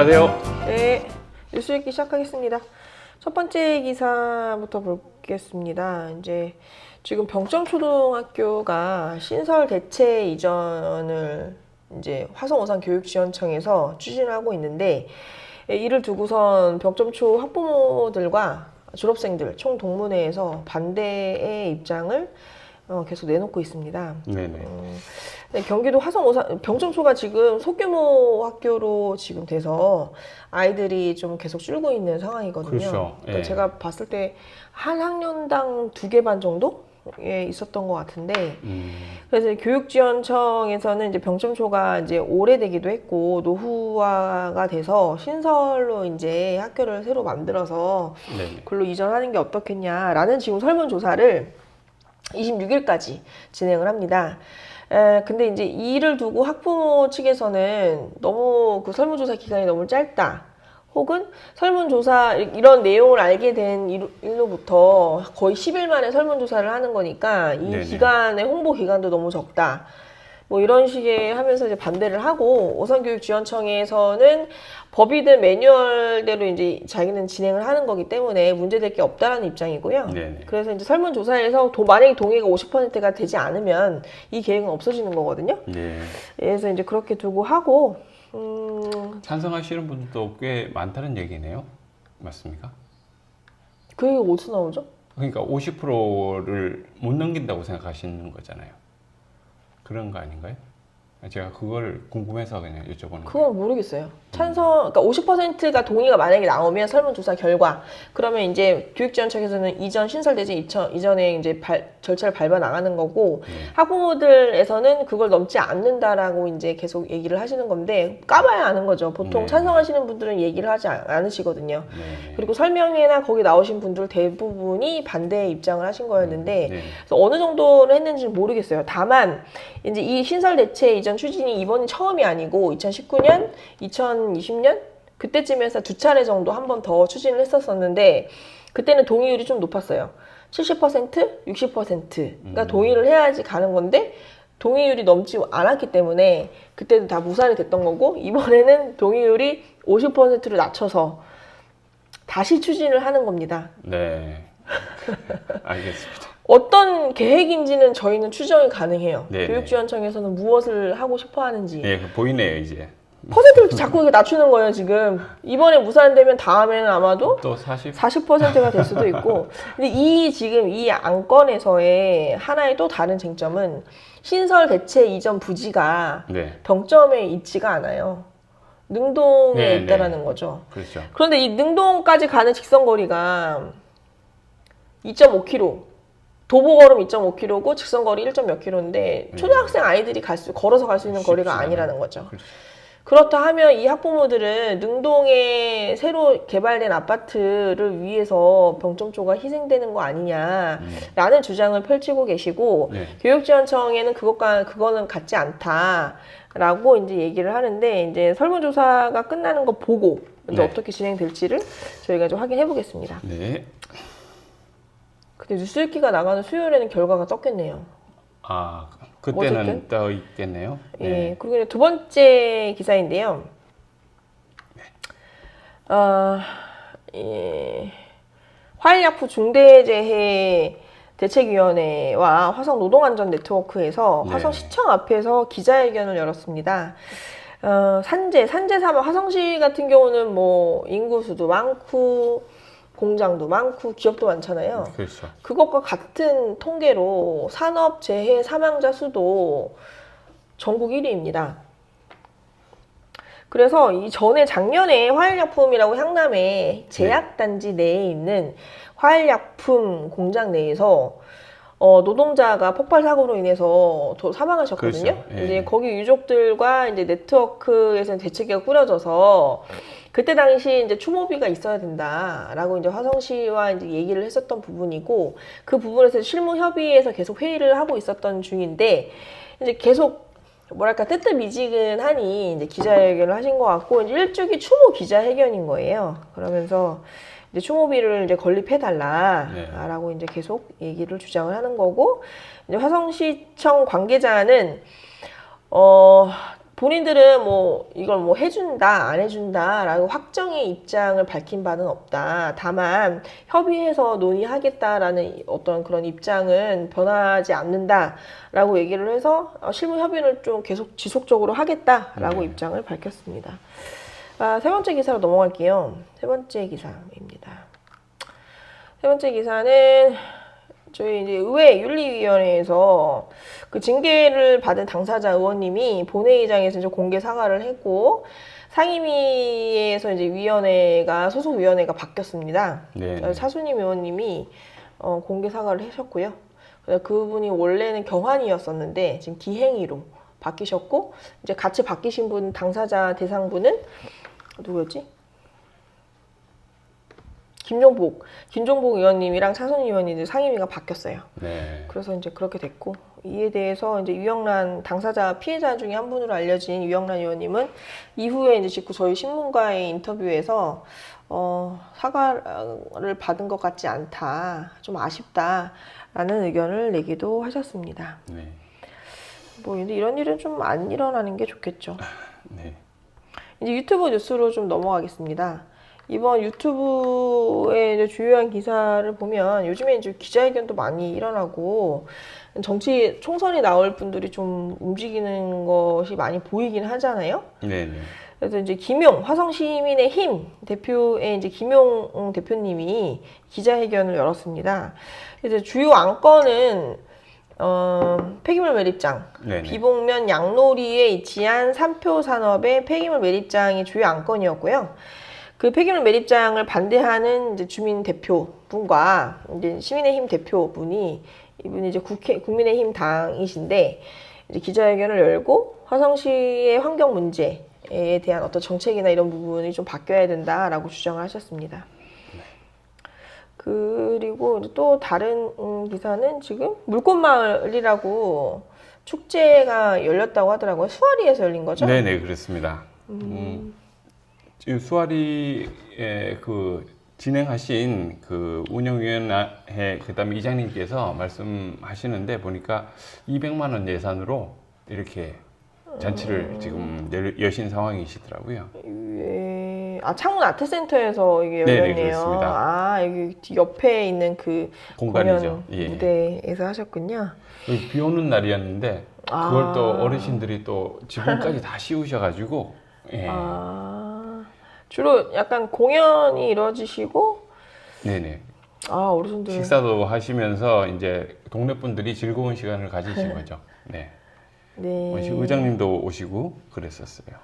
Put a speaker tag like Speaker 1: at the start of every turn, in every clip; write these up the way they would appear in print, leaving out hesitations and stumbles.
Speaker 1: 안녕하세요.
Speaker 2: 네, 뉴스 읽기 시작하겠습니다. 첫 번째 기사부터 보겠습니다. 이제 지금 병점초등학교가 신설 대체 이전을 이제 화성 오산교육지원청에서 추진을 하고 있는데, 이를 두고선 병점초 학부모들과 졸업생들 총 동문회에서 반대의 입장을 계속 내놓고 있습니다.
Speaker 1: 네네.
Speaker 2: 네, 경기도 화성 오산 병점초가 지금 소규모 학교로 지금 돼서 아이들이 좀 계속 줄고 있는 상황이거든요.
Speaker 1: 그렇죠.
Speaker 2: 그러니까
Speaker 1: 예.
Speaker 2: 제가 봤을 때 한 학년당 2개 반 정도에 있었던 것 같은데, 그래서 교육지원청에서는 이제 병점초가 이제 오래되기도 했고 노후화가 돼서 신설로 이제 학교를 새로 만들어서
Speaker 1: 네네.
Speaker 2: 글로 이전하는 게 어떻겠냐라는 지금 설문조사를 26일까지 진행을 합니다. 근데 이제 이를 두고 학부모 측에서는 너무 그 설문조사 기간이 너무 짧다. 혹은 설문조사 이런 내용을 알게 된 일로부터 거의 10일 만에 설문조사를 하는 거니까 이
Speaker 1: 네네.
Speaker 2: 기간의 홍보 기간도 너무 적다. 뭐 이런 식의 하면서 이제 반대를 하고, 오산교육지원청에서는 법이든 매뉴얼대로 이제 자기는 진행을 하는 거기 때문에 문제될 게 없다라는 입장이고요.
Speaker 1: 네네.
Speaker 2: 그래서 이제 설문조사에서 만약에 동의가 50%가 되지 않으면 이 계획은 없어지는 거거든요.
Speaker 1: 네.
Speaker 2: 그래서 이제 그렇게 두고 하고,
Speaker 1: 찬성하시는 분들도 꽤 많다는 얘기네요. 맞습니까?
Speaker 2: 그 얘기가 어디서 나오죠?
Speaker 1: 그러니까 50%를 못 넘긴다고 생각하시는 거잖아요. 그런 거 아닌가요? 제가 그걸 궁금해서 그냥 여쭤보는 거예요.
Speaker 2: 그건 모르겠어요. 그러니까 50%가 동의가 만약에 나오면 설문조사 결과, 그러면 이제 교육지원청에서는 이전 신설대제 이전에 이제 절차를 밟아 나가는 거고, 학부모들에서는 그걸 넘지 않는다라고 이제 계속 얘기를 하시는 건데, 까봐야 아는 거죠. 보통
Speaker 1: 네.
Speaker 2: 찬성하시는 분들은 얘기를 하지 않으시거든요.
Speaker 1: 네.
Speaker 2: 그리고 설명회나 거기 나오신 분들 대부분이 반대의 입장을 하신 거였는데,
Speaker 1: 네.
Speaker 2: 그래서 어느 정도를 했는지는 모르겠어요. 다만 이제 이 신설 대체 이전 추진이 이번이 처음이 아니고 2019년, 2020년 그때쯤에서 두 차례 정도 한 번 더 추진을 했었었는데, 그때는 동의율이 좀 높았어요. 70%, 60%가 동의를 해야지 가는 건데 동의율이 넘지 않았기 때문에 그때도 다 무산이 됐던 거고, 이번에는 동의율이 50%로 낮춰서 다시 추진을 하는 겁니다.
Speaker 1: 네. 알겠습니다.
Speaker 2: 어떤 계획인지는 저희는 추정이 가능해요.
Speaker 1: 네네.
Speaker 2: 교육지원청에서는 무엇을 하고 싶어 하는지.
Speaker 1: 네, 보이네요, 이제.
Speaker 2: 퍼센트를 자꾸 이렇게 낮추는 거예요, 지금. 이번에 무산되면 다음에는 아마도
Speaker 1: 또 40?
Speaker 2: 40%가 될 수도 있고. 근데 지금 이 안건에서의 하나의 또 다른 쟁점은 신설 대체 이전 부지가
Speaker 1: 네.
Speaker 2: 병점에 있지가 않아요. 능동에
Speaker 1: 네,
Speaker 2: 있다라는
Speaker 1: 네.
Speaker 2: 거죠.
Speaker 1: 그렇죠.
Speaker 2: 그런데 이 능동까지 가는 직선거리가 2.5km, 도보걸음 2.5km고 직선거리 1. 몇 km인데 초등학생 아이들이 걸어서 갈 수 있는 거리가
Speaker 1: 쉽지가
Speaker 2: 아니라는 거죠.
Speaker 1: 그렇죠.
Speaker 2: 그렇다 하면 이 학부모들은 능동에 새로 개발된 아파트를 위해서 병점초가 희생되는 거 아니냐라는 주장을 펼치고 계시고,
Speaker 1: 네.
Speaker 2: 교육지원청에는 그거는 같지 않다라고 이제 얘기를 하는데, 이제 설문조사가 끝나는 거 보고 이제
Speaker 1: 네.
Speaker 2: 어떻게 진행될지를 저희가 좀 확인해 보겠습니다.
Speaker 1: 네.
Speaker 2: 근데 뉴스 읽기가 나가는 수요일에는 결과가 떴겠네요.
Speaker 1: 아, 그때는
Speaker 2: 어쨌든?
Speaker 1: 떠 있겠네요. 네.
Speaker 2: 예, 그리고 이제 두 번째 기사인데요. 화일약품 중대재해 대책위원회와 화성노동안전네트워크에서
Speaker 1: 네.
Speaker 2: 화성시청 앞에서 기자회견을 열었습니다. 산재 사망, 화성시 같은 경우는 뭐 인구수도 많고 공장도 많고 기업도 많잖아요.
Speaker 1: 그렇죠.
Speaker 2: 그것과 같은 통계로 산업재해 사망자 수도 전국 1위입니다. 그래서 작년에 화일약품이라고 향남의 제약단지 내에 있는 화일약품 공장 내에서 노동자가 폭발 사고로 인해서 사망하셨거든요.
Speaker 1: 그렇죠. 예.
Speaker 2: 이제 거기 유족들과 이제 네트워크에서 대책회가 꾸려져서 그때 당시 이제 추모비가 있어야 된다라고 이제 화성시와 이제 얘기를 했었던 부분이고, 그 부분에서 실무 협의에서 계속 회의를 하고 있었던 중인데, 이제 계속 뭐랄까 뜨뜻미지근하니 이제 기자회견을 하신 것 같고, 이제 일종의 추모 기자회견인 거예요. 그러면서 이제 추모비를 이제 건립해달라라고 이제 계속 얘기를 주장을 하는 거고, 이제 화성시청 관계자는 본인들은 뭐 이걸 뭐 해준다 안 해준다라고 확정의 입장을 밝힌 바는 없다. 다만 협의해서 논의하겠다라는 어떤 그런 입장은 변하지 않는다라고 얘기를 해서 실무 협의를 좀 계속 지속적으로 하겠다라고 입장을 밝혔습니다. 세 번째 기사로 넘어갈게요. 세 번째 기사입니다. 세 번째 기사는 저희 이제 의회 윤리위원회에서 그 징계를 받은 당사자 의원님이 본회의장에서 이제 공개 사과를 했고 상임위에서 이제 위원회가 소속 위원회가 바뀌었습니다.
Speaker 1: 네.
Speaker 2: 차순임 의원님이 공개 사과를 하셨고요. 그분이 원래는 경환이었었는데 지금 기행위로 바뀌셨고 이제 같이 바뀌신 분 당사자 대상분은 누구였지? 김종복 의원님이랑 차순희 의원이 이제 상임위가 바뀌었어요.
Speaker 1: 네.
Speaker 2: 그래서 이제 그렇게 됐고 이에 대해서 이제 유영란 당사자 피해자 중에 한 분으로 알려진 유영란 의원님은 이후에 이제 직후 저희 신문과의 인터뷰에서 사과를 받은 것 같지 않다, 좀 아쉽다라는 의견을 내기도 하셨습니다.
Speaker 1: 네.
Speaker 2: 뭐 근데 이런 일은 좀 안 일어나는 게 좋겠죠.
Speaker 1: 네.
Speaker 2: 이제 유튜브 뉴스로 좀 넘어가겠습니다. 이번 유튜브의 이제 주요한 기사를 보면 요즘에 이제 기자회견도 많이 일어나고 정치 총선이 나올 분들이 좀 움직이는 것이 많이 보이긴 하잖아요.
Speaker 1: 네.
Speaker 2: 그래서 이제 김용 화성시민의힘 대표의 이제 김용 대표님이 기자회견을 열었습니다. 이제 주요 안건은 폐기물 매립장,
Speaker 1: 네네.
Speaker 2: 비봉면 양놀이에 위치한 삼표 산업의 폐기물 매립장이 주요 안건이었고요. 그 폐기물 매립장을 반대하는 이제 주민 대표분과 이제 시민의힘 대표분이 이분이 이제 국민의힘 당이신데 이제 기자회견을 열고 화성시의 환경 문제에 대한 어떤 정책이나 이런 부분이 좀 바뀌어야 된다라고 주장을 하셨습니다. 그리고 또 다른 기사는 지금 물꽃마을이라고 축제가 열렸다고 하더라고요. 수아리에서 열린 거죠?
Speaker 1: 네네, 그렇습니다. 지금 수아리에 그 진행하신 그 운영위원회 그다음에 이장님께서 말씀하시는데 보니까 200만 원 예산으로 이렇게 잔치를 지금 여신 상황이시더라고요.
Speaker 2: 창문 아트센터에서 이게
Speaker 1: 네네,
Speaker 2: 열렸네요.
Speaker 1: 그렇습니다.
Speaker 2: 여기 옆에 있는 그
Speaker 1: 공간이죠.
Speaker 2: 공연 무대에서 하셨군요.
Speaker 1: 비 오는 날이었는데 그걸 또 어르신들이 또 지붕까지 다 씌우셔가지고 예.
Speaker 2: 주로 약간 공연이 이루어지시고
Speaker 1: 네네.
Speaker 2: 어르신들
Speaker 1: 식사도 하시면서 이제 동네 분들이 즐거운 시간을 가지신 거죠. 네.
Speaker 2: 네.
Speaker 1: 의장님도 오시고 그랬었어요.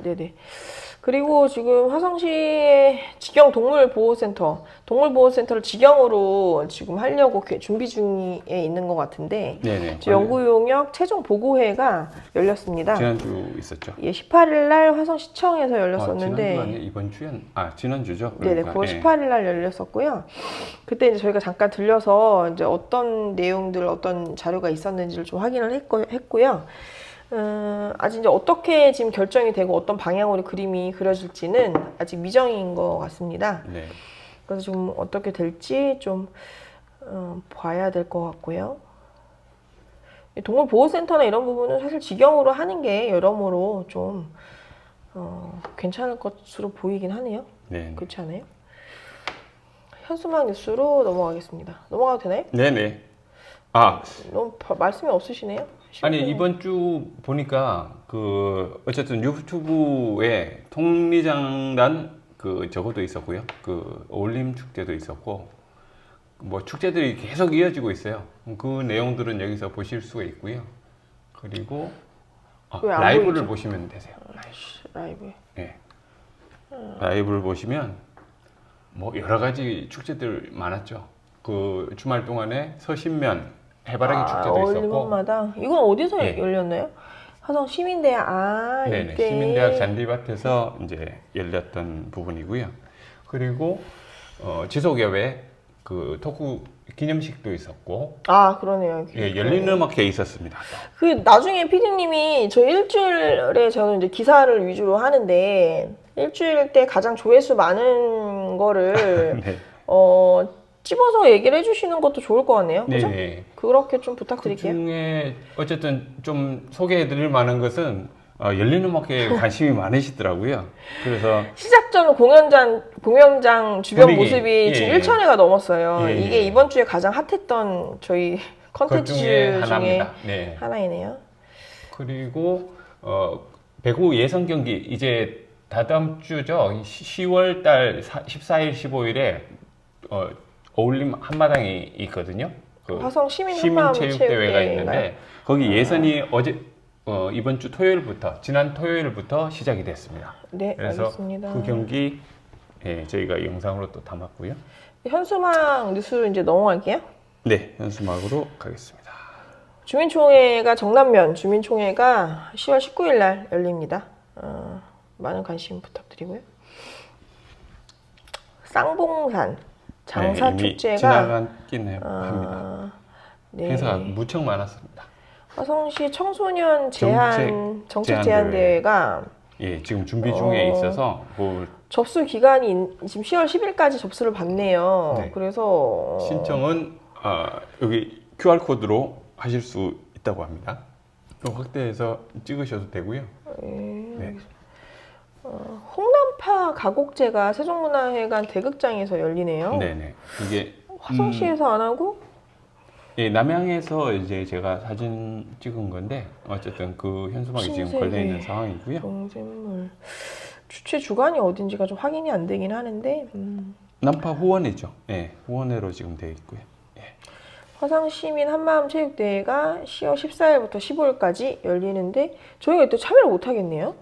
Speaker 2: 네네. 그리고 지금 화성시의 직영 동물보호센터를 직영으로 지금 하려고 준비 중에 있는 것 같은데,
Speaker 1: 네네.
Speaker 2: 연구용역 최종 보고회가 열렸습니다.
Speaker 1: 지난주 있었죠.
Speaker 2: 예, 18일 날 화성시청에서 열렸었는데,
Speaker 1: 지난주 아니에요? 이번 주엔 지난주죠.
Speaker 2: 네네, 9월 18일 날 열렸었고요. 그때 이제 저희가 잠깐 들려서 이제 어떤 내용들, 어떤 자료가 있었는지를 좀 확인을 했고요. 아직 이제 어떻게 지금 결정이 되고 어떤 방향으로 그림이 그려질지는 아직 미정인 것 같습니다.
Speaker 1: 네.
Speaker 2: 그래서 좀 어떻게 될지 좀 봐야 될 것 같고요. 동물보호센터나 이런 부분은 사실 직영으로 하는 게 여러모로 좀 괜찮을 것으로 보이긴 하네요.
Speaker 1: 네.
Speaker 2: 그렇지 않아요? 현수막 뉴스로 넘어가겠습니다. 넘어가도 되나요?
Speaker 1: 네네.
Speaker 2: 너무 말씀이 없으시네요.
Speaker 1: 아니 이번 주 보니까 그 어쨌든 유튜브에 통리장단 그 저것도 있었고요. 그 어울림 축제도 있었고 뭐 축제들이 계속 이어지고 있어요. 그 내용들은 여기서 보실 수가 있고요. 그리고 라이브를
Speaker 2: 보이죠?
Speaker 1: 보시면 되세요.
Speaker 2: 라이브.
Speaker 1: 네. 라이브를 보시면 뭐 여러 가지 축제들 많았죠. 그 주말 동안에 서신면 해바라기 축제도 있었고.
Speaker 2: 어울림마당. 이건 어디서
Speaker 1: 네.
Speaker 2: 열렸나요? 화성 시민대학.
Speaker 1: 네네.
Speaker 2: 이때.
Speaker 1: 시민대학 잔디밭에서 이제 열렸던 부분이고요. 그리고 지속여배 그 토크 기념식도 있었고.
Speaker 2: 그러네요.
Speaker 1: 예, 열린 음악회 있었습니다.
Speaker 2: 그 나중에 PD님이 저 일주일에 저는 이제 기사를 위주로 하는데 일주일 때 가장 조회수 많은 거를
Speaker 1: 네.
Speaker 2: 찝어서 얘기를 해주시는 것도 좋을 것 같네요. 그죠?
Speaker 1: 네네.
Speaker 2: 그렇게 좀 부탁드릴게요.
Speaker 1: 그 중에 어쨌든 좀 소개해드릴 만한 것은 열린 음악회에 관심이 많으시더라고요. 그래서
Speaker 2: 시작 전 공연장 주변
Speaker 1: 분위기,
Speaker 2: 모습이
Speaker 1: 예,
Speaker 2: 지금
Speaker 1: 예.
Speaker 2: 1,000회가 넘었어요.
Speaker 1: 예,
Speaker 2: 이게
Speaker 1: 예.
Speaker 2: 이번 주에 가장 핫했던 저희
Speaker 1: 그
Speaker 2: 컨텐츠
Speaker 1: 중에
Speaker 2: 중에
Speaker 1: 하나입니다. 네.
Speaker 2: 하나이네요.
Speaker 1: 그리고 배구 예선 경기 이제 다다음 주죠. 10월 달 14일, 15일에 어울림 한마당이 있거든요. 그
Speaker 2: 화성 시민
Speaker 1: 시민체육대회가 있는데
Speaker 2: 한마음체육대회인가요?
Speaker 1: 거기 예선이 이번 주 토요일부터 지난 토요일부터 시작이 됐습니다.
Speaker 2: 네,
Speaker 1: 그래서
Speaker 2: 알겠습니다.
Speaker 1: 그 경기 저희가 영상으로 또 담았고요.
Speaker 2: 현수막 뉴스로 이제 넘어갈게요.
Speaker 1: 네, 현수막으로 가겠습니다.
Speaker 2: 주민총회가 정남면 주민총회가 10월 19일 날 열립니다. 많은 관심 부탁드리고요. 쌍봉산 장사
Speaker 1: 이미
Speaker 2: 축제가
Speaker 1: 지나갔긴 합니다.
Speaker 2: 네.
Speaker 1: 행사가 무척 많았습니다.
Speaker 2: 화성시 청소년 정책 제한
Speaker 1: 제한
Speaker 2: 대회가
Speaker 1: 예, 지금 준비 중에 있어서 뭐
Speaker 2: 접수 기간이 지금 10월 10일까지 접수를 받네요.
Speaker 1: 네.
Speaker 2: 그래서
Speaker 1: 신청은 여기 QR 코드로 하실 수 있다고 합니다. 또 확대해서 찍으셔도 되고요. 네.
Speaker 2: 홍남파 가곡제가 세종문화회관 대극장에서 열리네요.
Speaker 1: 네네. 이게
Speaker 2: 화성시에서 안 하고
Speaker 1: 예, 남양에서 이제 제가 사진 찍은 건데 어쨌든 그 현수막이 지금
Speaker 2: 신세계.
Speaker 1: 걸려 있는 상황이고요.
Speaker 2: 동샘물 주최 주관이 어딘지가 좀 확인이 안 되긴 하는데
Speaker 1: 남파 후원회죠. 예, 후원회로 지금 되어 있고요. 예.
Speaker 2: 화성시민 한마음체육대회가 10월 14일부터 15일까지 열리는데 저희가 또 참여를 못 하겠네요.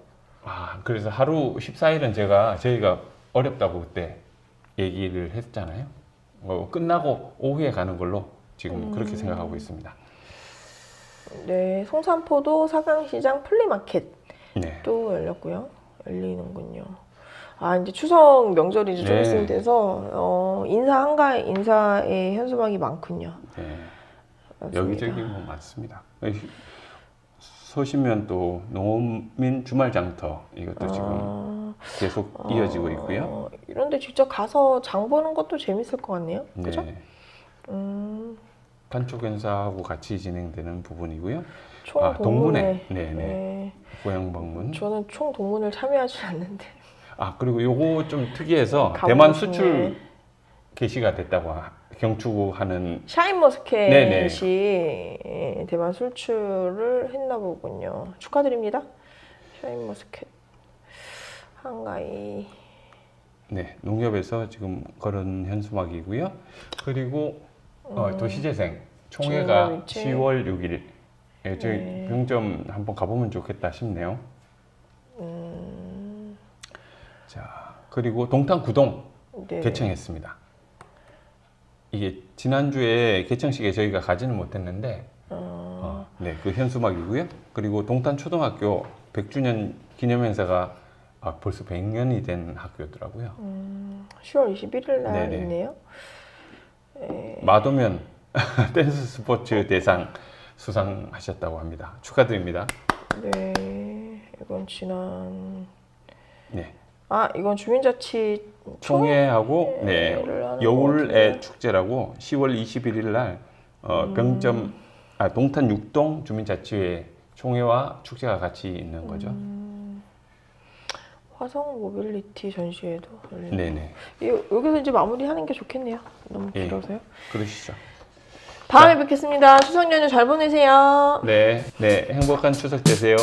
Speaker 1: 그래서 하루 14일은 저희가 어렵다고 그때 얘기를 했잖아요. 끝나고 오후에 가는 걸로 지금 그렇게 생각하고 있습니다.
Speaker 2: 네, 송산포도 사강시장 플리마켓
Speaker 1: 네.
Speaker 2: 또 열리는군요. 이제 추석 명절이 이제 좀
Speaker 1: 네.
Speaker 2: 있으면 돼서 인사의 현수막이 많군요.
Speaker 1: 네.
Speaker 2: 맞습니다.
Speaker 1: 여기저기 뭐 많습니다. 서시면 또 농민 주말 장터 이것도 지금 계속 이어지고 있고요.
Speaker 2: 이런데 직접 가서 장 보는 것도 재밌을 것 같네요. 그죠?
Speaker 1: 네. 단축 행사하고 같이 진행되는 부분이고요.
Speaker 2: 총동문회.
Speaker 1: 네네. 고향 방문.
Speaker 2: 저는 총동문을 참여하지 않는데.
Speaker 1: 그리고 요거 좀 특이해서
Speaker 2: 가보고
Speaker 1: 대만
Speaker 2: 싶네.
Speaker 1: 수출 게시가 됐다고 경축하는
Speaker 2: 샤인머스켓이 대만 수출을 했나 보군요. 축하드립니다. 샤인머스켓 한가위.
Speaker 1: 네, 농협에서 지금 걸은 현수막이고요. 그리고 도시재생 총회가
Speaker 2: 지금
Speaker 1: 10월 6일. 저희
Speaker 2: 네.
Speaker 1: 병점 한번 가보면 좋겠다 싶네요. 자, 그리고 동탄 구동
Speaker 2: 네.
Speaker 1: 개청했습니다. 이게 지난주에 개청식에 저희가 가지는 못했는데, 네, 그 현수막이고요. 그리고 동탄 초등학교 100주년 기념행사가 벌써 100년이 된 학교더라고요.
Speaker 2: 10월 21일 날
Speaker 1: 네네.
Speaker 2: 있네요.
Speaker 1: 마도면 댄스 스포츠 대상 수상하셨다고 합니다. 축하드립니다.
Speaker 2: 네, 이건 지난.
Speaker 1: 네,
Speaker 2: 이건 주민자치
Speaker 1: 총회하고
Speaker 2: 총회를 하는 것
Speaker 1: 여울의
Speaker 2: 같은데.
Speaker 1: 축제라고 10월 21일 날 동탄 6동 주민자치회 총회와 축제가 같이 있는 거죠.
Speaker 2: 화성 모빌리티 전시회도 열리네요.
Speaker 1: 네네.
Speaker 2: 여기서 이제 마무리하는 게 좋겠네요. 너무
Speaker 1: 예.
Speaker 2: 길어서요.
Speaker 1: 그러시죠.
Speaker 2: 다음에 뵙겠습니다. 추석 연휴 잘 보내세요.
Speaker 1: 네, 행복한 추석 되세요.